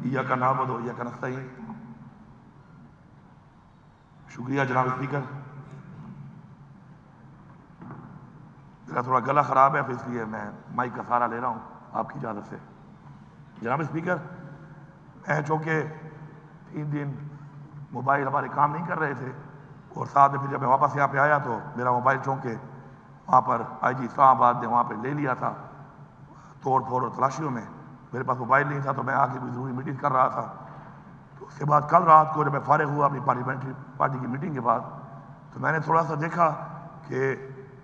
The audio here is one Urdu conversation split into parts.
ایاک نعبد و ایاک نستعین۔ شکریہ جناب اسپیکر، میرا تھوڑا گلا خراب ہے تو اس لیے میں مائک کا سہارا لے رہا ہوں آپ کی اجازت سے۔ جناب اسپیکر، میں چونکہ 3 دن موبائل ہمارے کام نہیں کر رہے تھے، اور ساتھ میں پھر جب میں واپس یہاں پہ آیا تو میرا موبائل چونکہ وہاں پر آئی جی اسلام آباد نے وہاں پہ لے لیا تھا توڑ پھوڑ اور تلاشیوں میں، میرے پاس موبائل نہیں تھا، تو میں آ کے کوئی ضروری میٹنگ کر رہا تھا۔ تو اس کے بعد کل رات کو جب میں فارغ ہوا اپنی پارلیمنٹری پارٹی کی میٹنگ کے بعد، تو میں نے تھوڑا سا دیکھا کہ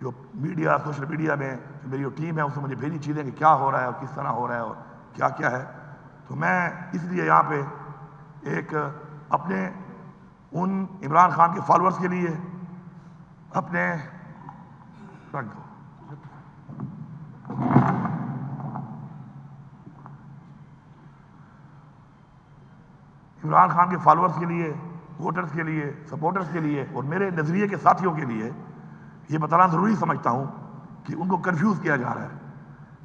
جو میڈیا، سوشل میڈیا میں جو میری جو ٹیم ہے اس نے مجھے بھیجی چیزیں کہ کیا ہو رہا ہے اور کس طرح ہو رہا ہے اور کیا کیا ہے۔ تو میں اس لیے یہاں پہ ایک اپنے ان عمران خان کے فالورز کے لیے، اپنے رکھ دو عمران خان کے فالورز کے لیے، ووٹرز کے لیے، سپورٹرز کے لیے اور میرے نظریے کے ساتھیوں کے لیے یہ بتانا ضروری سمجھتا ہوں کہ ان کو کنفیوز کیا جا رہا ہے۔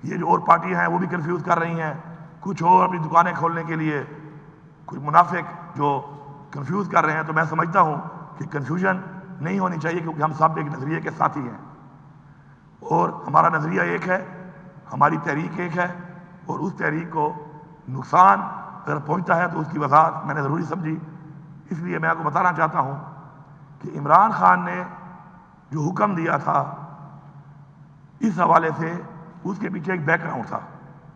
یہ جو اور پارٹیاں ہیں وہ بھی کنفیوز کر رہی ہیں، کچھ اور اپنی دکانیں کھولنے کے لیے کچھ منافق جو کنفیوز کر رہے ہیں۔ تو میں سمجھتا ہوں کہ کنفیوژن نہیں ہونی چاہیے، کیونکہ ہم سب ایک نظریے کے ساتھی ہیں اور ہمارا نظریہ ایک ہے، ہماری تحریک ایک ہے، اور اس تحریک کو نقصان اگر پہنچتا ہے تو اس کی وضاحت میں نے ضروری سمجھی۔ اس لیے میں آپ کو بتانا چاہتا ہوں کہ عمران خان نے جو حکم دیا تھا، اس حوالے سے اس کے پیچھے ایک بیک گراؤنڈ تھا۔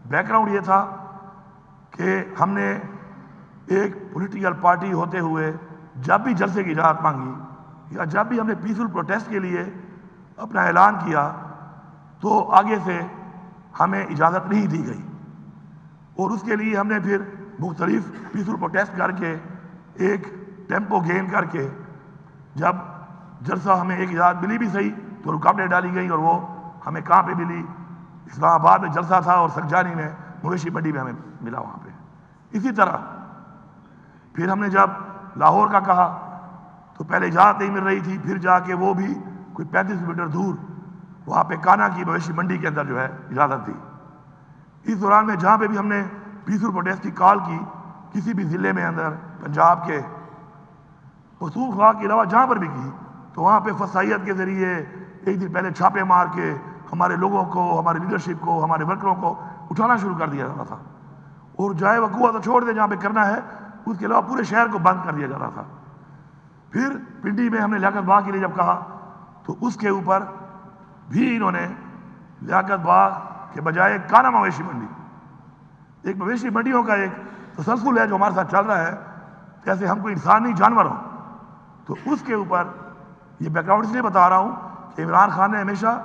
بیک گراؤنڈ یہ تھا کہ ہم نے ایک پولیٹیکل پارٹی ہوتے ہوئے جب بھی جلسے کی اجازت مانگی یا جب بھی ہم نے پیسفل پروٹیسٹ کے لیے اپنا اعلان کیا تو آگے سے ہمیں اجازت نہیں دی گئی، اور اس کے لیے ہم نے پھر مختلف پیسفل پروٹیسٹ کر کے ایک ٹیمپو گین کر کے جب جلسہ ہمیں ایک اجازت ملی بھی صحیح تو رکاوٹیں ڈالی گئیں، اور وہ ہمیں کہاں پہ ملی؟ اسلام آباد میں جلسہ تھا اور سنجانی میں مویشی منڈی میں ہمیں ملا وہاں پہ۔ اسی طرح پھر ہم نے جب لاہور کا کہا تو پہلے اجازت نہیں مل رہی تھی، پھر جا کے وہ بھی کوئی 35 کلومیٹر دور وہاں پہ کانا کی مویشی منڈی کے اندر جو ہے اجازت دی۔ اس دوران میں جہاں پہ بھی ہم نے پیسفل پروٹیسٹ کی کال کی، کسی بھی ضلع میں اندر پنجاب کے پختونخوا کے علاوہ جہاں پر بھی کی، تو وہاں پہ فسائیت کے ذریعے ایک دن پہلے چھاپے مار کے ہمارے لوگوں کو، ہمارے لیڈرشپ کو، ہمارے ورکروں کو اٹھانا شروع کر دیا جاتا تھا، اور جائے وقوع تو چھوڑ دے جہاں پہ کرنا ہے، اس کے علاوہ پورے شہر کو بند کر دیا جاتا تھا۔ پھر پنڈی میں ہم نے لیاقت باغ کے لیے جب کہا تو اس کے اوپر بھی انہوں نے لیاقت باغ کے بجائے کانا مویشی منڈی، ایک مویشی منڈیوں کا ایک تسلسل ہے جو ہمارے ساتھ چل رہا ہے، جیسے ہم کوئی انسان نہیں جانور ہوں۔ تو اس کے اوپر یہ بیک گراؤنڈ اس لیے بتا رہا ہوں کہ عمران خان نے ہمیشہ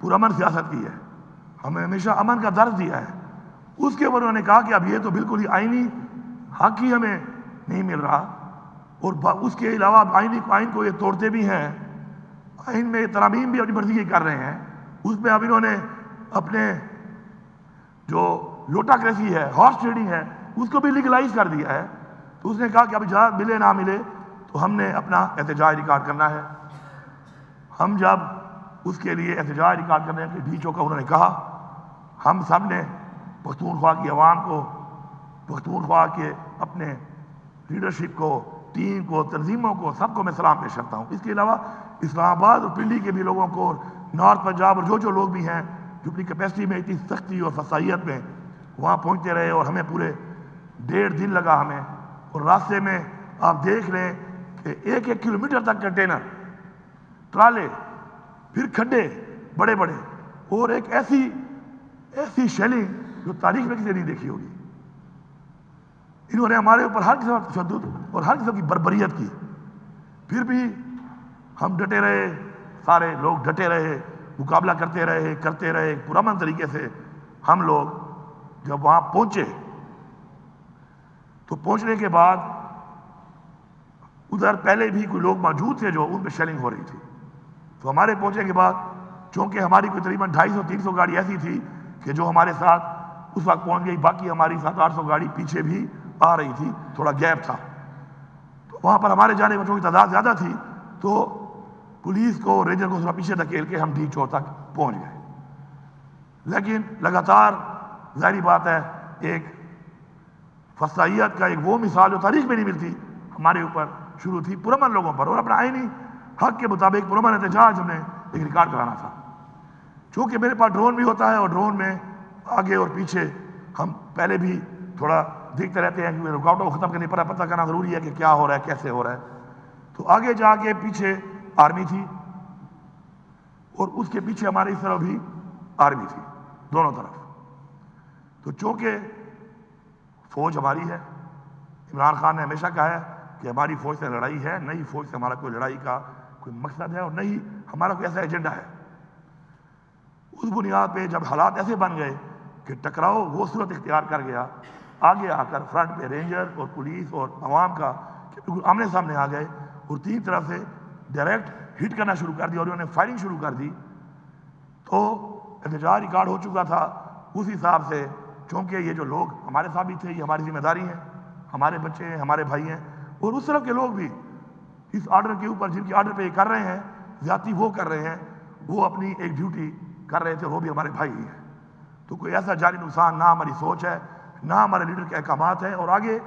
پرامن سیاست کی ہے، ہمیں ہمیشہ امن کا درس دیا ہے۔ اس کے اوپر انہوں نے کہا کہ اب یہ تو بالکل ہی آئینی حق ہی ہمیں نہیں مل رہا، اور اس کے علاوہ آئین کو یہ توڑتے بھی ہیں، آئین میں ترامیم بھی اپنی مرضی کی کر رہے ہیں۔ اس میں اب انہوں نے اپنے جو لوٹاکریسی ہے، ہارس ٹریڈنگ ہے، اس کو بھی لیگلائز کر دیا ہے۔ تو اس نے کہا کہ اب اجازت ملے نہ ملے تو ہم نے اپنا احتجاج ریکارڈ کرنا ہے۔ ہم جب اس کے لیے احتجاج ریکارڈ کرنے کے ڈی چوکا انہوں نے کہا، ہم سب نے پختونخوا کی عوام کو، پختونخوا کے اپنے لیڈرشپ کو، ٹیم کو، تنظیموں کو، سب کو میں سلام پیش کرتا ہوں۔ اس کے علاوہ اسلام آباد اور پنڈی کے بھی لوگوں کو، نارتھ پنجاب اور جو لوگ بھی ہیں جو اپنی کیپیسٹی میں اتنی سختی اور فسائیت میں وہاں پہنچتے رہے، اور ہمیں پورے 1.5 دن لگا ہمیں، اور راستے میں آپ دیکھ لیں کہ 1 کلومیٹر تک کنٹینر، ٹرالے، پھر کھڈے بڑے بڑے، اور ایک ایسی شیلنگ جو تاریخ میں کسی نے نہیں دیکھی ہوگی۔ انہوں نے ہمارے اوپر ہر قسم کا تشدد اور ہر قسم کی بربریت کی، پھر بھی ہم ڈٹے رہے، سارے لوگ ڈٹے رہے، مقابلہ کرتے رہے پرامن طریقے سے۔ ہم لوگ جب وہاں پہنچے تو پہنچنے کے بعد ادھر پہلے بھی کوئی لوگ موجود تھے جو ان پہ شیلنگ ہو رہی تھی، تو ہمارے پہنچنے کے بعد چونکہ ہماری کوئی تقریباً 250-300 گاڑی ایسی تھی کہ جو ہمارے ساتھ اس وقت پہنچ گئی، باقی ہماری 700-800 گاڑی پیچھے بھی آ رہی تھی، تھوڑا گیپ تھا۔ تو وہاں پر ہمارے جانے بچوں کی تعداد زیادہ تھی، تو پولیس کو، رینجر کو تھوڑا پیچھے دھکیل کے ہم ڈی چوک تک پہنچ گئے۔ لیکن لگاتار ظاہری بات ہے ایک فصاحیت کا ایک وہ مثال جو تاریخ میں نہیں ملتی ہمارے اوپر شروع تھی پرامن لوگوں پر، اور اپنا آئینی حق کے مطابق پرامن احتجاج ہم نے ایک ریکارڈ کرانا تھا۔ چونکہ میرے پاس ڈرون بھی ہوتا ہے اور ڈرون میں آگے اور پیچھے ہم پہلے بھی تھوڑا دیکھتے رہتے ہیں کہ رکاوٹوں کو ختم کرنے پر پتہ کرنا ضروری ہے کہ کیا ہو رہا ہے کیسے ہو رہا ہے۔ تو آگے جا کے پیچھے آرمی تھی اور اس کے پیچھے ہماری اس طرف بھی آرمی تھی، دونوں طرف۔ تو چونکہ فوج ہماری ہے، عمران خان نے ہمیشہ کہا ہے کہ ہماری فوج سے لڑائی ہے، نئی فوج سے ہمارا کوئی لڑائی کا کوئی مقصد ہے اور نہیں ہمارا کوئی ایسا ایجنڈا ہے۔ اس بنیاد پہ جب حالات ایسے بن گئے کہ ٹکراؤ وہ صورت اختیار کر گیا، آگے آ کر فرنٹ پہ رینجر اور پولیس اور عوام کا کہ بالکل آمنے سامنے آ گئے اور تین طرف سے ڈائریکٹ ہٹ کرنا شروع کر دیا اور انہوں نے فائرنگ شروع کر دی۔ تو احتجاج ریکارڈ ہو چکا تھا اس حساب سے، چونکہ یہ جو لوگ ہمارے ساتھ بھی تھے یہ ہماری ذمہ داری ہیں، ہمارے بچے ہیں، ہمارے بھائی ہیں، اور اس طرف کے لوگ بھی اس آرڈر کے اوپر جن کے آرڈر پہ یہ کر رہے ہیں زیادتی وہ کر رہے ہیں، وہ اپنی ایک ڈیوٹی کر رہے تھے، وہ بھی ہمارے بھائی ہی ہیں۔ تو کوئی ایسا جانی نقصان نہ ہماری سوچ ہے نہ ہمارے لیڈر کے احکامات ہیں۔ اور آگے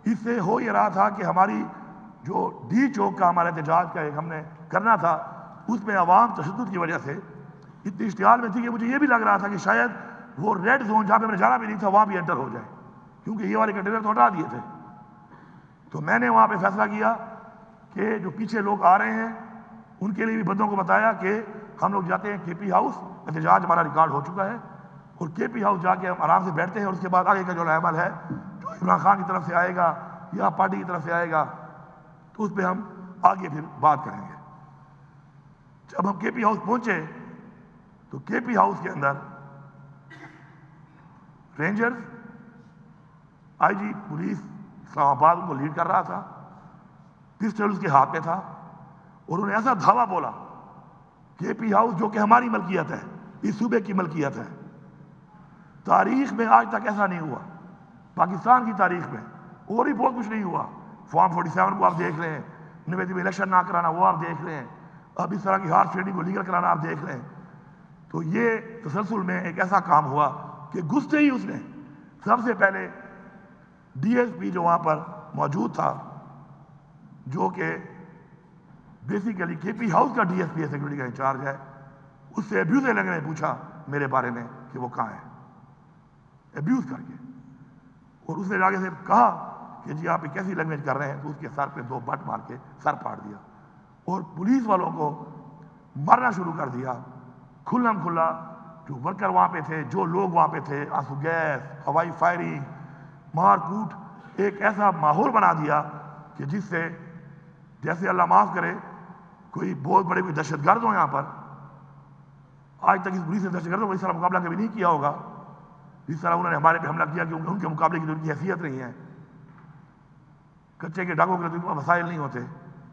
اس سے ہو یہ رہا تھا کہ ہماری جو ڈی چوک کا ہمارا احتجاج کا ایک ہم نے کرنا تھا، اس میں عوام تشدد کی وجہ سے اتنی اشتعال میں تھی کہ مجھے یہ بھی لگ رہا تھا کہ شاید وہ ریڈ زون جہاں پہ ہم نے جانا بھی نہیں تھا وہاں بھی انٹر ہو جائے، کیونکہ یہ والے کنٹینر تو ہٹا دیے تھے۔ تو میں نے وہاں پہ فیصلہ کیا کہ جو پیچھے لوگ آ رہے ہیں ان کے لیے بھی بندوں کو بتایا کہ ہم لوگ جاتے ہیں کے پی ہاؤس، احتجاج ہمارا ریکارڈ ہو چکا ہے، اور کے پی ہاؤس جا کے ہم آرام سے بیٹھتے ہیں، اور اس کے بعد آگے کا جو عمل ہے جو عمران خان کی طرف سے آئے گا یا پارٹی کی طرف سے آئے گا تو اس پہ ہم آگے پھر بات کریں گے۔ جب ہم کے پی ہاؤس پہنچے تو کے پی ہاؤس کے اندر رینجرز آئی جی پولیس اسلام آباد کو لیڈ کر رہا تھا، پسٹل اس کے ہاتھ میں تھا، اور انہوں نے ایسا دھاوا بولا کے پی ہاؤس جو کہ ہماری ملکیت ہے، اس صوبے کی ملکیت ہے، تاریخ میں آج تک ایسا نہیں ہوا، پاکستان کی تاریخ میں اور بھی بہت کچھ نہیں ہوا۔ فارم 47 کو آپ دیکھ رہے ہیں، نویدی میں الیکشن نہ کرانا وہ آپ دیکھ رہے ہیں، اب اس طرح کی ہارس ٹریڈنگ کو لیگل کرانا آپ دیکھ رہے ہیں۔ تو یہ تسلسل میں ایک ایسا کام ہوا کہ گھستے ہی اس نے سب سے پہلے ڈی ایس پی جو وہاں پر موجود تھا، جو کہ بیسیکلی کے پی ہاؤس کا ڈی ایس پی ہے، سیکورٹی کا انچارج ہے، اس سے ابیوز لینگویج میں پوچھا میرے بارے میں کہ وہ کہاں ہے، ابیوز کر کے، اور اس نے آگے سے کہا کہ جی آپ کیسی لینگویج کر رہے ہیں، تو اس کے سر پہ 2 بٹ مار کے سر پھاڑ دیا اور پولیس والوں کو مارنا شروع کر دیا کھلم کھلا۔ جو ورکر وہاں پہ تھے، جو لوگ وہاں پہ تھے، آنسو گیس، ہوائی فائرنگ، مار کوٹ، ایک ایسا ماحول بنا دیا کہ جس سے جیسے اللہ معاف کرے کوئی بہت بڑے کوئی دہشت گرد ہو یہاں پر، آج تک اس پولیس نے دہشت گردوں کو اس طرح مقابلہ کبھی نہیں کیا ہوگا جس طرح انہوں نے ہمارے پہ حملہ کیا، کہ ان کے مقابلے کی ان کی حیثیت نہیں ہے۔ کچے کے ڈاکوں کے لیے وسائل نہیں ہوتے،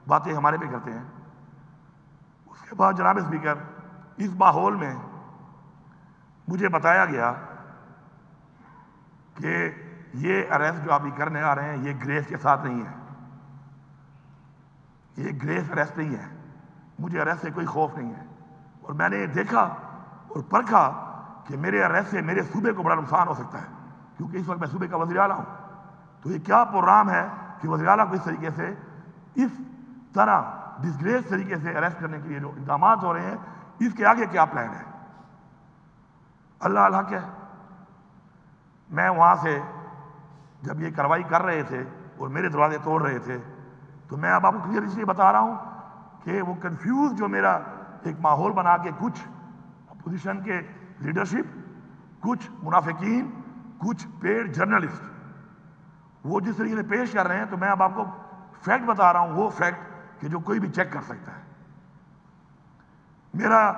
باتیں ہمارے پہ کرتے ہیں۔ اس کے بعد جناب اسپیکر، اس ماحول میں مجھے بتایا گیا کہ یہ اریسٹ جو آپ کرنے آ رہے ہیں یہ گریس کے ساتھ نہیں ہے، یہ گریس اریسٹ نہیں ہے، مجھے اریسٹ سے کوئی خوف نہیں ہے، اور میں نے دیکھا اور پرکھا کہ میرے اریسٹ سے میرے صوبے کو بڑا نقصان ہو سکتا ہے، کیونکہ اس وقت میں صوبے کا وزیر اعلیٰ ہوں۔ تو یہ کیا پروگرام ہے کہ وزیر اعلیٰ کو اس طریقے سے اس طرح ڈسگریس طریقے سے اریسٹ کرنے کے لیے جو اقدامات ہو رہے ہیں، اس کے آگے کیا پلان ہے؟ اللہ الحق ہے، میں وہاں سے جب یہ کارروائی کر رہے تھے اور میرے دروازے توڑ رہے تھے تو میں اب آپ کو کلیئر اس لیے بتا رہا ہوں کہ وہ کنفیوز جو میرا ایک ماحول بنا کے کچھ اپوزیشن کے لیڈرشپ، کچھ منافقین، کچھ پیڈ جرنلسٹ وہ جس طریقے سے پیش کر رہے ہیں، تو میں اب آپ کو فیکٹ بتا رہا ہوں، وہ فیکٹ کہ جو کوئی بھی چیک کر سکتا ہے۔ میرا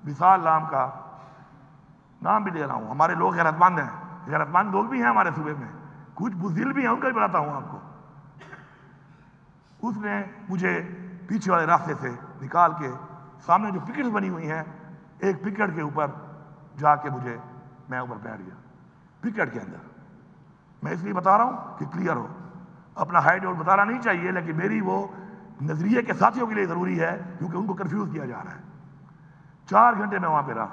وصال نام کا نام بھی دے رہا ہوں، ہمارے لوگ غیرت مند ہیں، غیرت مند لوگ بھی ہیں ہمارے صوبے میں، کچھ بزدل بھی ہیں، ان کا بھی بتاتا ہوں آپ کو۔ اس نے مجھے پیچھے والے راستے سے نکال کے سامنے جو پکٹس بنی ہوئی ہیں، ایک پکٹ کے اوپر جا کے میں اوپر بیٹھ گیا، پکٹ کے اندر۔ میں اس لیے بتا رہا ہوں کہ کلیئر ہو، اپنا ہائٹ اور بتانا نہیں چاہیے، لیکن میری وہ نظریے کے ساتھیوں کے لیے ضروری ہے کیونکہ ان کو کنفیوز کیا جا رہا ہے۔ 4 گھنٹے میں وہاں پہ رہا،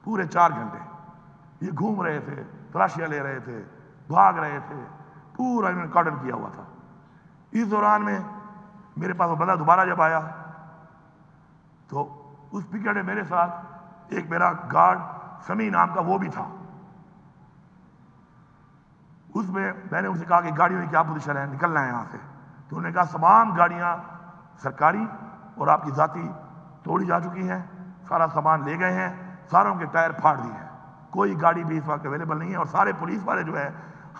پورے 4 گھنٹے یہ گھوم رہے تھے، تلاشیاں لے رہے تھے، بھاگ رہے تھے، پورا انہوں نے کارڈن کیا ہوا تھا۔ اس دوران میں میرے پاس وہ بندہ دوبارہ جب آیا تو اس پکٹ میں میرے ساتھ ایک میرا گارڈ سمی نام کا وہ بھی تھا۔ اس میں نے ان سے کہا کہ گاڑیوں کی کیا پوزیشن ہے، نکلنا ہے یہاں سے۔ تو انہوں نے کہا تمام گاڑیاں سرکاری اور آپ کی ذاتی توڑی جا چکی ہیں، سارا سامان لے گئے ہیں، ساروں کے ٹائر پھاڑ دیے ہیں، کوئی گاڑی بھی اس وقت اویلیبل نہیں ہے، اور سارے پولیس والے جو ہے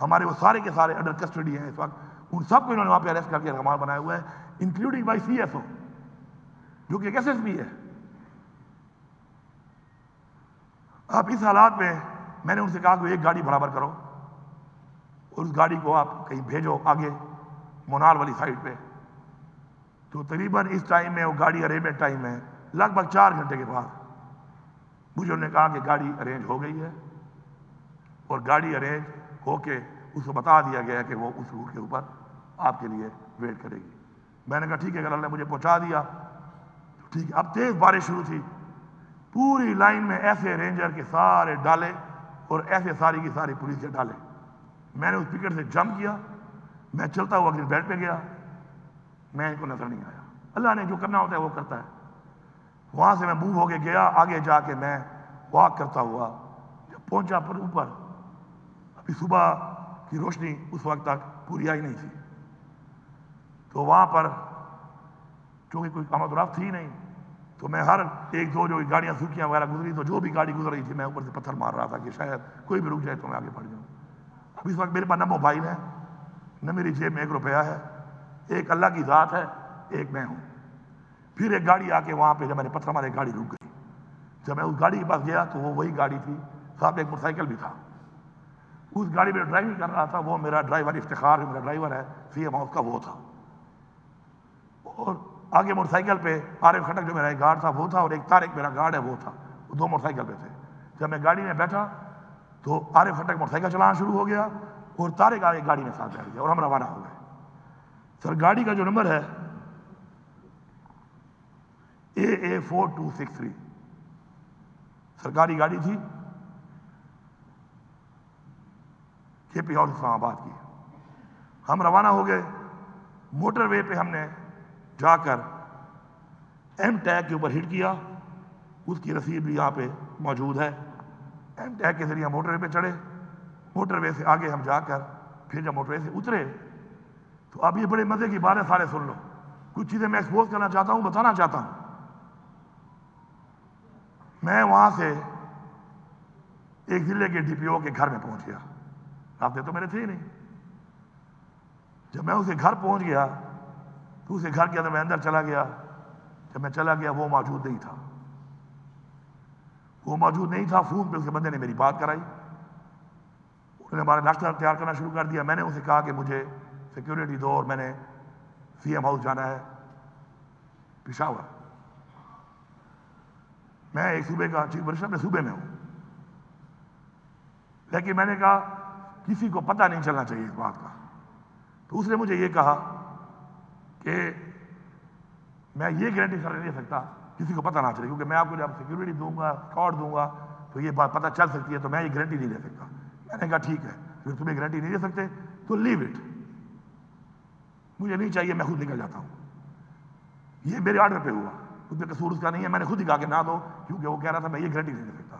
ہمارے وہ سارے کے سارے انڈر کسٹڈی ہیں اس وقت۔ ان سب کو انہوں نے وہاں پہ اریسٹ کر کے رہنما بنایا ہوا ہے، including by C S O جو کہ ایک ایس ایس پی ہے۔ اب اس حالات میں نے ان سے کہا کہ ایک گاڑی برابر کرو اور اس گاڑی کو آپ کہیں بھیجو آگے مونال والی سائڈ پہ۔ تو تقریباً اس ٹائم میں وہ گاڑی ارینجمنٹ ٹائم ہے، لگ بھگ 4 گھنٹے کے بعد مجھے انہوں نے کہا کہ گاڑی ارینج ہو گئی ہے، اور گاڑی ارینج ہو کے اس کو بتا دیا گیا کہ وہ اس روٹ کے اوپر آپ کے لیے ویٹ کرے گی۔ میں نے کہا ٹھیک ہے، اگر اللہ نے مجھے پہنچا دیا تو ٹھیک ہے۔ اب تیز بارش شروع تھی، پوری لائن میں ایسے رینجر کے سارے ڈالے اور ایسے ساری کی ساری پولیس کے ڈالے۔ میں نے اس پکٹ سے جمپ کیا، میں چلتا ہوا گرین بیلٹ پہ گیا، میں ان کو نظر نہیں آیا۔ اللہ نے جو کرنا ہوتا ہے وہ کرتا ہے۔ وہاں سے میں موو ہو کے گیا، آگے جا کے میں واک کرتا ہوا جب پہنچا پر اوپر، ابھی صبح کی روشنی اس وقت تک پوری آئی نہیں تھی، تو وہاں پر چونکہ کوئی آمد و رفت تھی نہیں، تو میں ہر ایک دو جو گاڑیاں سوکھیاں وغیرہ گزری تو جو بھی گاڑی گزر رہی تھی میں اوپر سے پتھر مار رہا تھا کہ شاید کوئی بھی رک جائے تو میں آگے بڑھ جاؤں۔ اب اس وقت میرے پاس نہ موبائل ہے، نہ میری جیب میں 1 روپیہ ہے، ایک اللہ کی ذات ہے، ایک میں ہوں۔ پھر ایک گاڑی آ کے وہاں پہ جب میں نے پتھر مارے گاڑی رک گئی۔ جب میں اس گاڑی کے پاس گیا تو وہ وہی گاڑی تھی، ساتھ ایک موٹر سائیکل بھی تھا۔ اس گاڑی میں ڈرائیونگ کر رہا تھا وہ میرا ڈرائیور افتخار، جو میرا ڈرائیور ہے سی ایم ہاؤس کا، وہ تھا۔ اور آگے موٹر سائیکل پہ عارف کھٹک جو میرا ایک گارڈ تھا وہ تھا، اور ایک طارق میرا گارڈ ہے وہ تھا، وہ 2 موٹر سائیکل پہ تھے۔ جب میں گاڑی میں بیٹھا تو عارف کھٹک موٹر سائیکل چلانا شروع ہو گیا اور طارق آگے گاڑی میں ساتھ بیٹھ گیا اور ہم روانہ ہو گئے۔ سر گاڑی کا جو نمبر ہے AA4263 سرکاری گاڑی تھی، کے پی ہاؤس اسلام آباد کی۔ ہم روانہ ہو گئے، موٹر وے پہ ہم نے جا کر ایم ٹیگ کے اوپر ہٹ کیا، اس کی رسید بھی یہاں پہ موجود ہے۔ ایم ٹیگ کے ذریعے ہم موٹر وے پہ چڑھے، موٹر وے سے آگے ہم جا کر پھر جب موٹر وے سے اترے تو اب یہ بڑے مزے کی بات ہے، سارے سن لو، کچھ چیزیں میں ایکسپوز کرنا چاہتا ہوں، بتانا چاہتا ہوں۔ میں وہاں سے ایک ضلع کے ڈی پی او کے گھر میں پہنچ گیا، رابطے تو میرے تھے ہی نہیں۔ جب میں اسے گھر پہنچ گیا تو اسے گھر کے اندر میں اندر چلا گیا، جب میں چلا گیا وہ موجود نہیں تھا، وہ موجود نہیں تھا۔ فون پہ اس کے بندے نے میری بات کرائی، انہوں نے ہمارا ناشتہ تیار کرنا شروع کر دیا۔ میں نے اسے کہا کہ مجھے سیکیورٹی دو اور میں نے سی ایم ہاؤس جانا ہے پشاور۔ میں ایک صوبے کا چیف منسٹر، میں صوبے میں ہوں، لیکن میں نے کہا کسی کو پتہ نہیں چلنا چاہیے اس بات کا۔ تو اس نے مجھے یہ کہا کہ میں یہ گارنٹی سر نہیں دے سکتا کسی کو پتہ نہ چلے، کیونکہ میں آپ کو جب سیکیورٹی دوں گا، اسکارٹ دوں گا تو یہ بات پتہ چل سکتی ہے، تو میں یہ گارنٹی نہیں دے سکتا۔ میں نے کہا ٹھیک ہے، اگر تمہیں گارنٹی نہیں دے سکتے تو لیو اٹ، مجھے نہیں چاہیے، میں خود نکل جاتا ہوں۔ یہ میرے آرڈر پہ ہوا، اس میں قصور اس کا نہیں ہے، میں نے خود ہی کہا کہ نہ دو، کیونکہ وہ کہہ رہا تھا میں یہ گارنٹی نہیں دے سکتا۔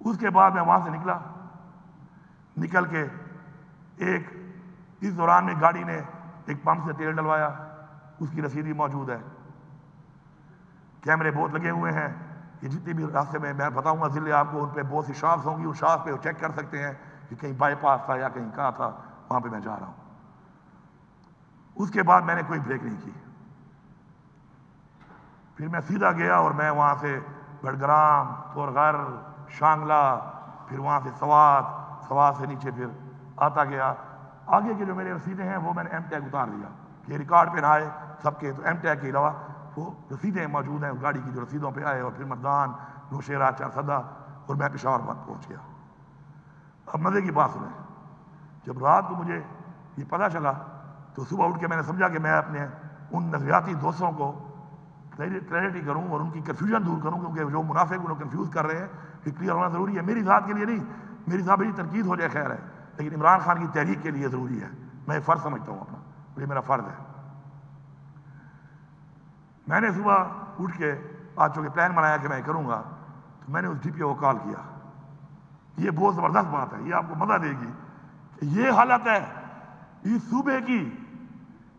اس کے بعد میں وہاں سے نکل کے اس دوران میں گاڑی نے ایک پمپ سے تیل ڈلوایا، اس کی رسید بھی موجود ہے، کیمرے بہت لگے ہوئے ہیں، یہ جتنی بھی راستے میں بتاؤں گا ضلع آپ کو، ان پہ بہت سی شاپس ہوں گی، اس شاپ پہ وہ چیک کر سکتے ہیں کہ کہیں بائی پاس تھا یا کہیں کہاں تھا، وہاں پہ میں جا رہا ہوں۔ اس کے بعد میں نے کوئی بریک نہیں کی، پھر میں سیدھا گیا اور میں وہاں سے بڑگرام، تورغر، شانگلہ، پھر وہاں سے سوات سے نیچے پھر آتا گیا۔ آگے کے جو میرے رسیدیں ہیں وہ میں نے ایم ٹیگ اتار دیا کہ ریکارڈ پہ نہ آئے سب کے، تو ایم ٹیگ کے علاوہ وہ رسیدیں موجود ہیں اس گاڑی کی جو رسیدوں پہ آئے، اور پھر مردان، نوشیرہ، چارسدہ، اور میں پشاور بند پہنچ گیا۔ اب مزے کی بات سنیں، جب رات کو مجھے یہ پتہ چلا تو صبح اٹھ کے میں نے سمجھا کہ میں اپنے ان نظریاتی دوستوں کو کلیئرٹی کروں اور ان کی کنفیوژن دور کروں، کیونکہ جو منافق انہوں کنفیوز کر رہے ہیں، یہ کلیئر ہونا ضروری ہے، میری ذات کے لیے نہیں، میری ذات میری تنقید ہو جائے خیر ہے، لیکن عمران خان کی تحریک کے لیے ضروری ہے. میں یہ فرض سمجھتا ہوں اپنا، یہ میرا فرض ہے. میں نے صبح اٹھ کے آج چونکہ پلان بنایا کہ میں کروں گا، تو میں نے اس ڈی پی او کو کال کیا. یہ بہت زبردست بات ہے، یہ آپ کو مزہ دے گی کہ یہ حالت ہے اس صوبے کی،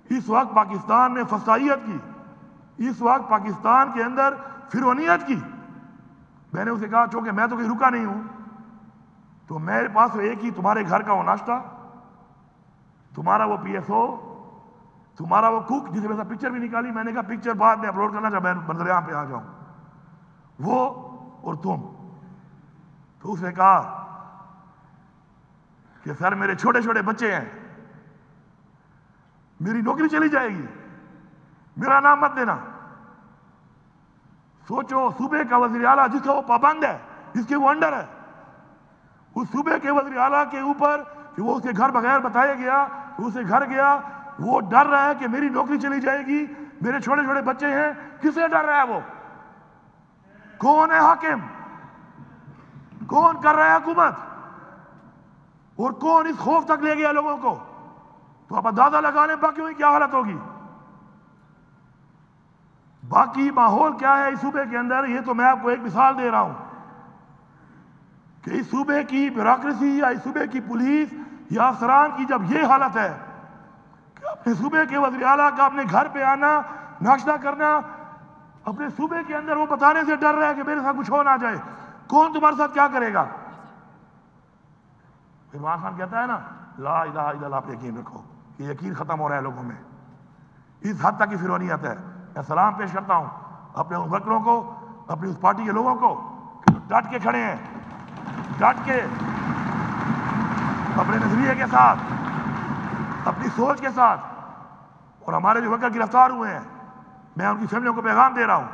اس وقت پاکستان میں فسائیت کی، اس وقت پاکستان کے اندر فرعونیت کی. میں نے اسے کہا چونکہ میں تو کہیں رکا نہیں ہوں، تو میرے پاس ایک ہی تمہارے گھر کا وہ ناشتہ، تمہارا وہ پی ایس او، تمہارا وہ کوک جسے میں سے پکچر بھی نکالی. میں نے کہا پکچر بعد میں اپلوڈ کرنا جب میں منظر عام پہ آ جاؤں، وہ اور تم. تو اس نے کہا کہ سر میرے چھوٹے چھوٹے بچے ہیں، میری نوکری چلی جائے گی، میرا نام مت دینا. سوچو صوبے کا وزیر اعلیٰ جس کا وہ پابند ہے، جس کے وہ انڈر ہے، اس صوبے کے وزیر اعلیٰ کے اوپر کہ وہ اس کے گھر بغیر بتایا گیا، اسے گھر گیا، وہ ڈر رہا ہے کہ میری نوکری چلی جائے گی، میرے چھوٹے چھوٹے بچے ہیں. کس سے ڈر رہا ہے وہ؟ کون ہے حاکم؟ کون کر رہا ہے حکومت؟ اور کون اس خوف تک لے گیا لوگوں کو؟ تو آپ اندازہ لگا لیں باقیوں کی کیا حالت ہوگی. باقی ماحول کیا ہے اس صوبے کے اندر. یہ تو میں آپ کو ایک مثال دے رہا ہوں کہ اس صوبے کی بیوروکریسی یا اس صوبے کی پولیس یا افسران کی جب یہ حالت ہے کہ اپنے صوبے کے وزیر اعلیٰ کا اپنے گھر پہ آنا، ناشتہ کرنا، اپنے صوبے کے اندر وہ بتانے سے ڈر رہا ہے کہ میرے ساتھ کچھ ہو نہ جائے. کون تمہارے ساتھ کیا کرے گا؟ عمران خان کہتا ہے نا لا الہ الا اللہ پہ یقین رکھو، کہ یقین ختم ہو رہا ہے لوگوں میں. اس حد تک کی فرعونیت ہے. میں سلام پیش کرتا ہوں اپنے ان ورکروں کو، اپنی اس پارٹی کے لوگوں کو کہ ڈٹ کے کھڑے ہیں، ڈٹ کے اپنے نظریے کے ساتھ، اپنی سوچ کے ساتھ. اور ہمارے جو ورکر گرفتار ہوئے ہیں، میں ان کی فیملیوں کو پیغام دے رہا ہوں.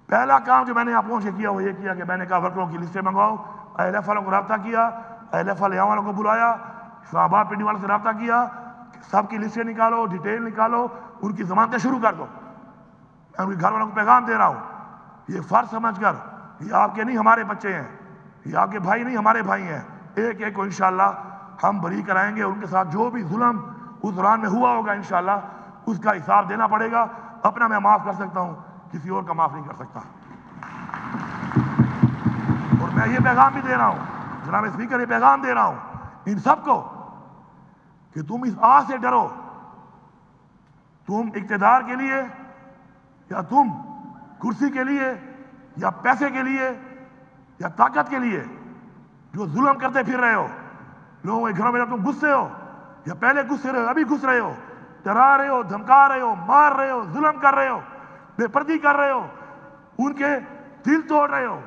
پہلا کام جو میں نے آپ لوگوں سے کیا وہ یہ کیا کہ میں نے کہا ورکروں کی لسٹیں منگواؤ. اہل ایف والوں کو رابطہ کیا، اہل ایف والے والوں کو بلایا، اسلام آباد پنڈی والوں سے رابطہ کیا، سب کی لسٹیں نکالو، ڈیٹیل نکالو، ان کی ضمانتیں شروع کر دو. میں ان کے گھر والوں کو پیغام دے رہا ہوں، یہ فرض سمجھ کر یہ آپ کے نہیں ہمارے بچے ہیں، یہ آپ کے بھائی نہیں ہمارے بھائی ہیں. ایک ایک کو انشاءاللہ ہم بری کرائیں گے. ان کے ساتھ جو بھی ظلم اس دوران میں ہوا ہوگا انشاءاللہ اس کا حساب دینا پڑے گا. اپنا میں معاف کر سکتا ہوں، کسی اور کا معاف نہیں کر سکتا. اور میں یہ پیغام بھی دے رہا ہوں، جناب اسپیکر، یہ پیغام دے رہا ہوں ان سب کو کہ تم اس آہ سے ڈرو. تم اقتدار کے لیے یا تم کرسی کے لیے یا پیسے کے لیے یا طاقت کے لیے جو ظلم کرتے پھر رہے ہو لوگوں کے گھروں میں، جب تم غصے ہو یا پہلے غصے رہے ہو، ابھی گھس رہے ہو، ڈرا رہے ہو، دھمکا رہے ہو، مار رہے ہو، ظلم کر رہے ہو، بے پردی کر رہے ہو، ان کے دل توڑ رہے ہو،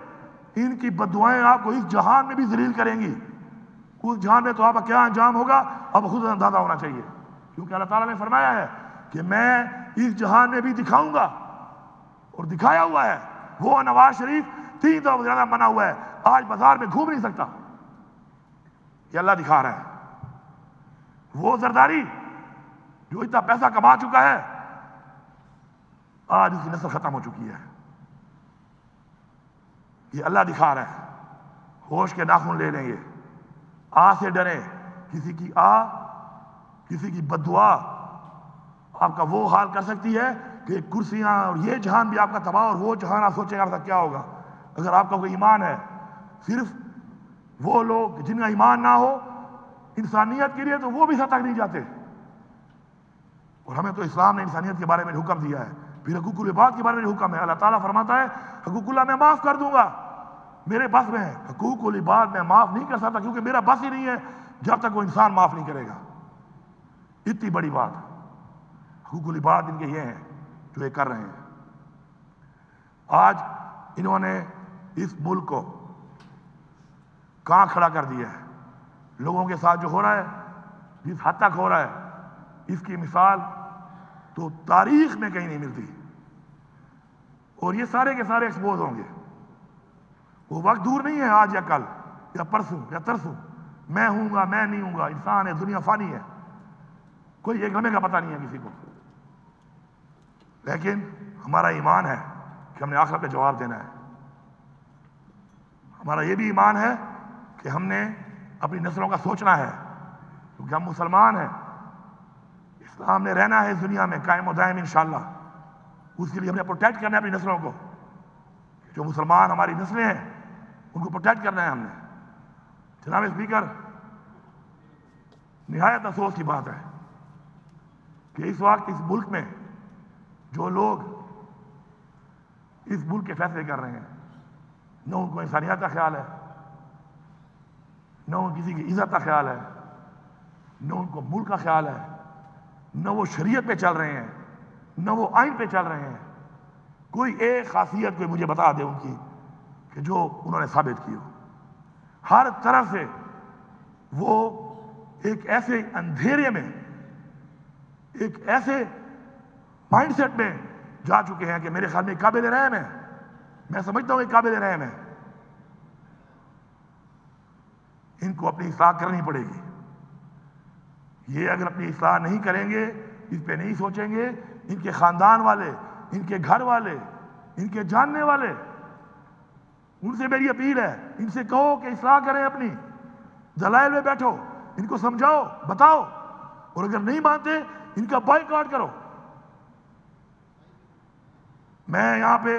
ان کی بددعائیں آپ کو اس جہان میں بھی ذلیل کریں گی. اس جہان میں تو آپ کا کیا انجام ہوگا اب خود اندازہ ہونا چاہیے. کیونکہ اللہ تعالیٰ نے فرمایا ہے کہ میں اس جہان میں بھی دکھاؤں گا، اور دکھایا ہوا ہے. وہ نواز شریف 3 دفعہ زیادہ بنا ہوا ہے، آج بازار میں گھوم نہیں سکتا. یہ اللہ دکھا رہا ہے. وہ زرداری جو اتنا پیسہ کما چکا ہے، آج اس کی نسل ختم ہو چکی ہے. یہ اللہ دکھا رہا ہے. ہوش کے ناخن لے لیں. یہ آ سے ڈریں. کسی کی کسی کی بددعا آپ کا وہ حال کر سکتی ہے کہ کرسیاں اور یہ جہان بھی آپ کا تباہ، اور وہ جہان آپ سوچیں آپ کا کیا ہوگا. اگر آپ کا کوئی ایمان ہے، صرف وہ لوگ جن کا ایمان نہ ہو انسانیت کے لیے، تو وہ بھی سطح تک نہیں جاتے. اور ہمیں تو اسلام نے انسانیت کے بارے میں حکم دیا ہے، پھر حقوق العباد کے بارے میں حکم ہے. اللہ تعالیٰ فرماتا ہے حقوق اللہ میں معاف کر دوں گا، میرے بس میں ہے. حقوق العباد میں معاف نہیں کر سکتا کیونکہ میرا بس ہی نہیں ہے جب تک وہ انسان معاف نہیں کرے گا. اتنی بڑی بات. حقوق العباد ان کے یہ ہیں جو یہ کر رہے ہیں. آج انہوں نے اس ملک کو کہاں کھڑا کر دیا ہے. لوگوں کے ساتھ جو ہو رہا ہے، جس حد تک ہو رہا ہے، اس کی مثال تو تاریخ میں کہیں نہیں ملتی. اور یہ سارے کے سارے ایکسپوز ہوں گے. وہ وقت دور نہیں ہے، آج یا کل یا پرسوں یا ترسوں. میں ہوں گا، میں نہیں ہوں گا. انسان ہے، دنیا فانی ہے، کوئی ایک لمحے کا پتہ نہیں ہے کسی کو. لیکن ہمارا ایمان ہے کہ ہم نے آخرت پہ جواب دینا ہے. ہمارا یہ بھی ایمان ہے کہ ہم نے اپنی نسلوں کا سوچنا ہے، کیونکہ ہم مسلمان ہیں، اسلام نے رہنا ہے اس دنیا میں قائم و دائم انشاءاللہ. اس کے لیے ہم نے پروٹیکٹ کرنا ہے اپنی نسلوں کو. جو مسلمان ہماری نسلیں ہیں ان کو پروٹیکٹ کرنا ہے ہم نے. جناب اسپیکر، نہایت افسوس کی بات ہے کہ اس وقت اس ملک میں جو لوگ اس ملک کے فیصلے کر رہے ہیں، نہ ان کو انسانیت کا خیال ہے، نہ ان کسی کی عزت کا خیال ہے، نہ ان کو ملک کا خیال ہے، نہ وہ شریعت پہ چل رہے ہیں، نہ وہ آئین پہ چل رہے ہیں. کوئی ایک خاصیت کوئی مجھے بتا دے ان کی کہ جو انہوں نے ثابت کی ہو. ہر طرف سے وہ ایک ایسے اندھیرے میں، ایک ایسے مائنڈ سیٹ میں جا چکے ہیں کہ میرے خیال میں قابل رحم ہے. میں سمجھتا ہوں کہ قابل رحم ہے. ان کو اپنی اصلاح کرنی پڑے گی. یہ اگر اپنی اصلاح نہیں کریں گے، اس پہ نہیں سوچیں گے، ان کے خاندان والے، ان کے گھر والے، ان کے جاننے والے، ان سے میری اپیل ہے، ان سے کہو کہ اصلاح کریں اپنی. دلائل میں بیٹھو، ان کو سمجھاؤ، بتاؤ، اور اگر نہیں مانتے ان کا بائیکاٹ کرو. میں یہاں پہ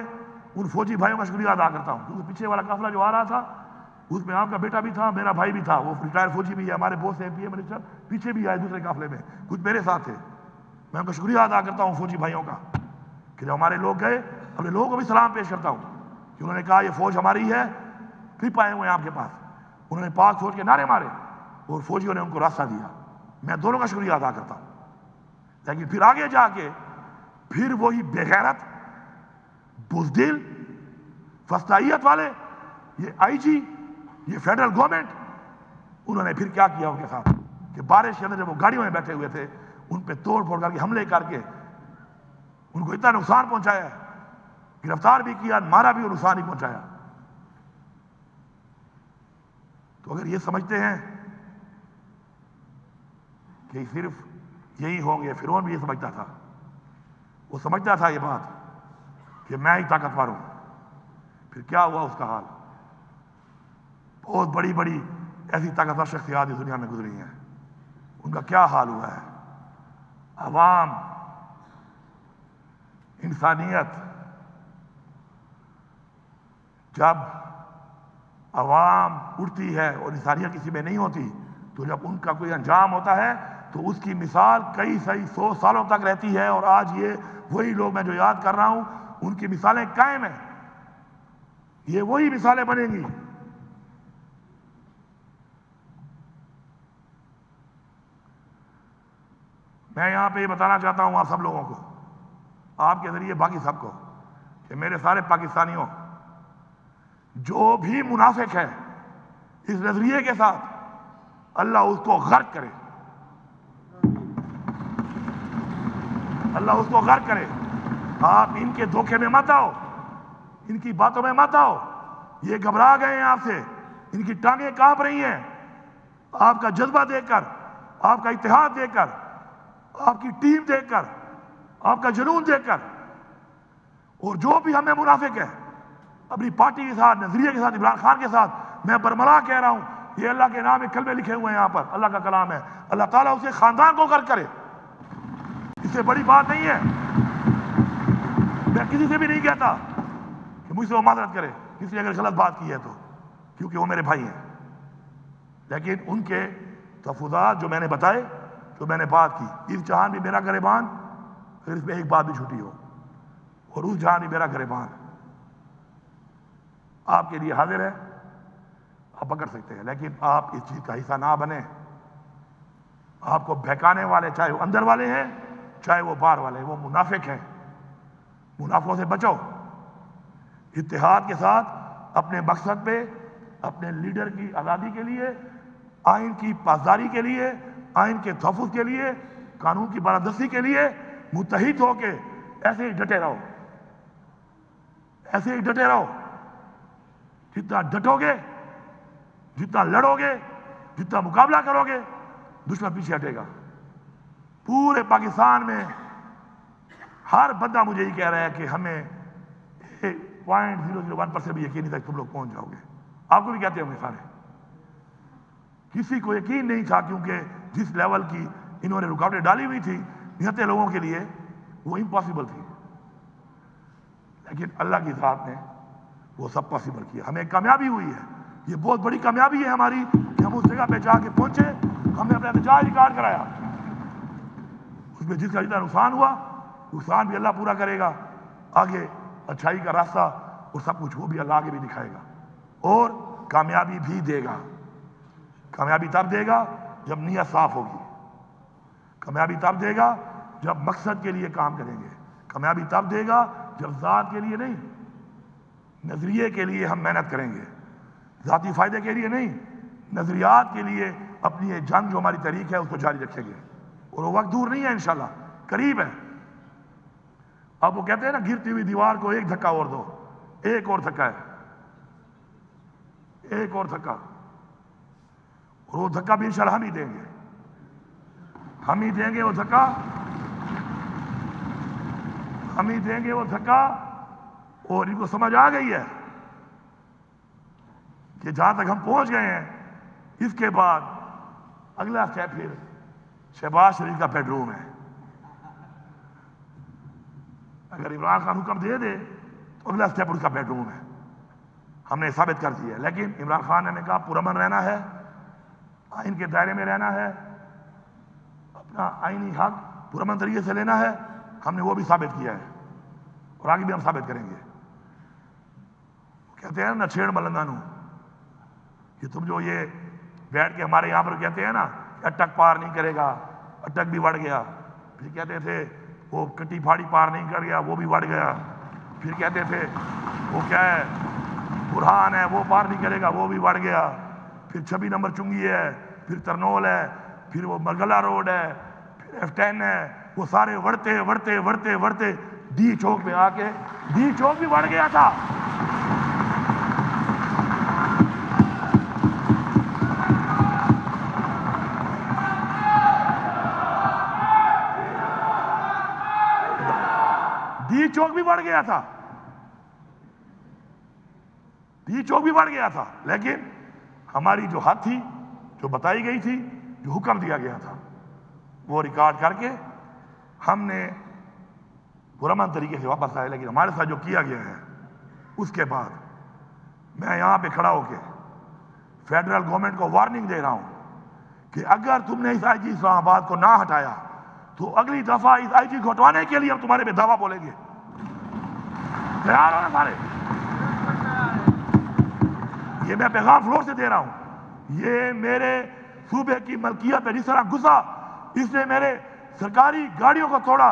ان فوجی بھائیوں کا شکریہ ادا کرتا ہوں، کیونکہ پیچھے والا قافلہ جو آ رہا تھا اس میں آپ کا بیٹا بھی تھا، میرا بھائی بھی تھا، وہ ریٹائر فوجی بھی ہے، ہمارے بہت سے MP منسٹر پیچھے بھی آئے دوسرے قافلے میں، کچھ میرے ساتھ تھے. میں ان کا شکریہ ادا کرتا ہوں فوجی بھائیوں کا کہ جب ہمارے لوگ گئے، اپنے لوگوں کو بھی سلام پیش کرتا ہوں کہ انہوں نے کہا یہ فوج ہماری ہے، کلپ آئے ہوئے ہیں آپ کے پاس. انہوں نے پاک فوج کے نعرے مارے اور فوجیوں نے ان کو راستہ دیا. میں دونوں کا شکریہ ادا کرتا ہوں. لیکن پھر آگے جا کے پھر وہی بے غیرت، بزدل، فسطائیت والے، یہ IG، یہ فیڈرل گورنمنٹ، انہوں نے پھر کیا کیا ان کے ساتھ کہ بارش کے اندر جب وہ گاڑیوں میں بیٹھے ہوئے تھے ان پہ توڑ پھوڑ کر کے حملے کر کے ان کو اتنا نقصان پہنچایا، گرفتار بھی کیا، مارا بھی اور نقصان بھی پہنچایا. تو اگر یہ سمجھتے ہیں کہ صرف یہی ہوں گے، فرعون بھی یہ سمجھتا تھا، وہ سمجھتا تھا یہ بات کہ میں ہی طاقتور ہوں. پھر کیا ہوا اس کا حال؟ بہت بڑی بڑی ایسی طاقتور شخصیات اس دنیا میں گزری ہیں، ان کا کیا حال ہوا ہے؟ عوام، انسانیت، جب عوام اٹھتی ہے اور انسانیت کسی میں نہیں ہوتی، تو جب ان کا کوئی انجام ہوتا ہے تو اس کی مثال کئی 100 سالوں تک رہتی ہے. اور آج یہ وہی لوگ میں جو یاد کر رہا ہوں ان کی مثالیں قائم ہیں، یہ وہی مثالیں بنیں گی. میں یہاں پہ یہ بتانا چاہتا ہوں آپ سب لوگوں کو، آپ کے ذریعے باقی سب کو، کہ میرے سارے پاکستانیوں، جو بھی منافق ہے اس نظریے کے ساتھ، اللہ اس کو غرق کرے، اللہ اس کو غرق کرے. آپ ان کے دھوکے میں مت آؤ، ان کی باتوں میں مت آؤ. یہ گھبرا گئے ہیں آپ سے، ان کی ٹانگیں کانپ رہی ہیں آپ کا جذبہ دیکھ کر، آپ کا اتحاد دیکھ کر، آپ کی ٹیم دیکھ کر، آپ کا جنون دیکھ کر. اور جو بھی ہمیں منافق ہے اپنی پارٹی کے ساتھ، نظریے کے ساتھ، عمران خان کے ساتھ، میں برملا کہہ رہا ہوں، یہ اللہ کے نام میں کلمے لکھے ہوئے ہیں یہاں پر، اللہ کا کلام ہے. اللہ تعالیٰ اسے خاندان کو غرق کرے، اس سے بڑی بات نہیں ہے. میں کسی سے بھی نہیں کہتا کہ مجھ سے وہ معذرت کرے کسی نے اگر غلط بات کی ہے تو، کیونکہ وہ میرے بھائی ہیں. لیکن ان کے تفوضات جو میں نے بتائے، جو میں نے بات کی، اس جہان بھی میرا گریبان، اگر اس میں ایک بات بھی چھوٹی ہو، اور اس جہان بھی میرا گریبان آپ کے لیے حاضر ہے، آپ پکڑ سکتے ہیں. لیکن آپ اس چیز کا حصہ نہ بنیں. آپ کو بہکانے والے، چاہے وہ اندر والے ہیں چاہے وہ باہر والے ہیں، وہ منافق ہیں. منافقوں سے بچو. اتحاد کے ساتھ اپنے مقصد پہ، اپنے لیڈر کی آزادی کے لیے، آئین کی پاسداری کے لیے، آئین کے تحفظ کے لیے، قانون کی بالادستی کے لیے متحد ہو کے ایسے ہی ڈٹے رہو، ایسے ہی ڈٹے رہو. جتنا ڈٹو گے، جتنا لڑو گے، جتنا مقابلہ کرو گے، دشمن پیچھے ہٹے گا. پورے پاکستان میں ہر بندہ مجھے یہ کہہ رہا ہے کہ ہمیں 0.001% بھی یقین نہیں تھا کہ تم لوگ پہنچ جاؤ گے. آپ کو بھی کہتے ہوں گے سارے کسی کو یقین نہیں تھا، کیونکہ جس لیول کی انہوں نے رکاوٹیں ڈالی ہوئی تھی نہتے لوگوں کے لیے وہ امپاسبل تھی، لیکن اللہ کی ذات نے وہ سب پاسبل کیا. ہمیں کامیابی ہوئی ہے، یہ بہت بڑی کامیابی ہے ہماری کہ ہم اس جگہ پہ جا کے پہنچے. ہم نے اپنا احتجاج ریکارڈ کرایا، اس میں جس کا جتنا نقصان ہوا نقصان بھی اللہ پورا کرے گا، آگے اچھائی کا راستہ اور سب کچھ وہ بھی اللہ آگے بھی دکھائے گا، اور کامیابی بھی دے گا. کامیابی تب دے گا جب نیت صاف ہوگی، کامیابی تب دے گا جب مقصد کے لیے کام کریں گے، کامیابی تب دے گا جب ذات کے لیے نہیں نظریے کے لیے ہم محنت کریں گے، ذاتی فائدے کے لیے نہیں، نظریات کے لیے اپنی یہ جنگ جو ہماری تحریک ہے اس کو جاری رکھیں گے. اور وہ وقت دور نہیں ہے، انشاءاللہ قریب ہے. اب وہ کہتے ہیں نا گرتی ہوئی دیوار کو ایک دھکا اور دو، ایک اور دھکا ہے، ایک اور دھکا، اور وہ دھکا بھی انشاءاللہ ہم ہی دیں گے، ہم ہی دیں گے وہ دھکا، ہم ہی دیں گے وہ دھکا. اور ان کو سمجھ آ گئی ہے کہ جہاں تک ہم پہنچ گئے ہیں اس کے بعد اگلا اسٹیپ پھر شہباز شریف کا بیڈ روم ہے. اگر عمران خان حکم دے دے تو اگلا اسٹیپ اس کا بیڈ روم ہے. ہم نے ثابت کر دیا ہے، لیکن عمران خان نے ہمیں کہا پرامن رہنا ہے، آئین کے دائرے میں رہنا ہے، اپنا آئینی حق پرامن طریقے سے لینا ہے. ہم نے وہ بھی ثابت کیا ہے اور آگے بھی ہم ثابت کریں گے. کہتے ہیں نہ چھیڑ ملنگانو، کہ تم جو یہ بیٹھ کے ہمارے یہاں پر کہتے ہیں نا کہ اٹک پار نہیں کرے گا، اٹک بھی بڑھ گیا. پھر کہتے تھے وہ کٹی پھاڑی پار نہیں کر گیا، وہ بھی بڑھ گیا. پھر کہتے تھے وہ کیا ہے برہان ہے وہ پار نہیں کرے گا، وہ بھی بڑھ گیا. پھر 26 نمبر چنگی ہے، پھر ترنول ہے، پھر وہ مرگلہ روڈ ہے، پھر F10 ہے. وہ سارے بڑھتے بڑھتے بڑھتے بڑھتے ڈی چوک میں آ کے ڈی چوک بھی بڑھ گیا تھا. ڈی چوک بھی بڑھ گیا تھا، ڈی چوک بھی بڑھ گیا تھا. لیکن ہماری جو حد تھی، جو بتائی گئی تھی، جو حکم دیا گیا تھا، وہ ریکارڈ کر کے ہم نے پرامن طریقے سے واپس آئے. لیکن ہمارے ساتھ جو کیا گیا ہے اس کے بعد میں یہاں پہ کھڑا ہو کے فیڈرل گورنمنٹ کو وارننگ دے رہا ہوں کہ اگر تم نے اس آئی جی اسلام آباد کو نہ ہٹایا تو اگلی دفعہ اس آئی جی کو ہٹوانے کے لیے ہم تمہارے پہ دعویٰ بولیں گے. تیار ہو نا سارے؟ یہ میں پیغام فلور سے دے رہا ہوں. یہ میرے صوبے کی ملکیت ہے. جس طرح گھسا اس نے میرے سرکاری گاڑیوں کو توڑا،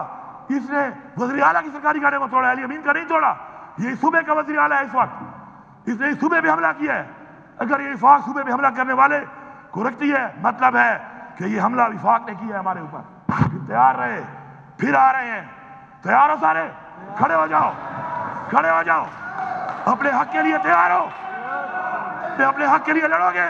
اس نے وزیر اعلیٰ کی سرکاری گاڑیوں کو توڑا، علی امین کا نہیں توڑا. یہ صوبے کا وزیر اعلیٰ ہے اس وقت، اس نے اس صوبے پہ حملہ کیا ہے. اگر یہ وفاق صوبے پہ حملہ کرنے والے کو رکھتی ہے، مطلب ہے کہ یہ حملہ وفاق نے کیا ہے ہمارے اوپر. پھر تیار رہے، پھر آ رہے ہیں. تیار ہو سارے؟ کھڑے ہو جاؤ، کھڑے ہو جاؤ. اپنے حق کے لیے تیار ہو؟ اپنے حق کے لیے لڑو گے؟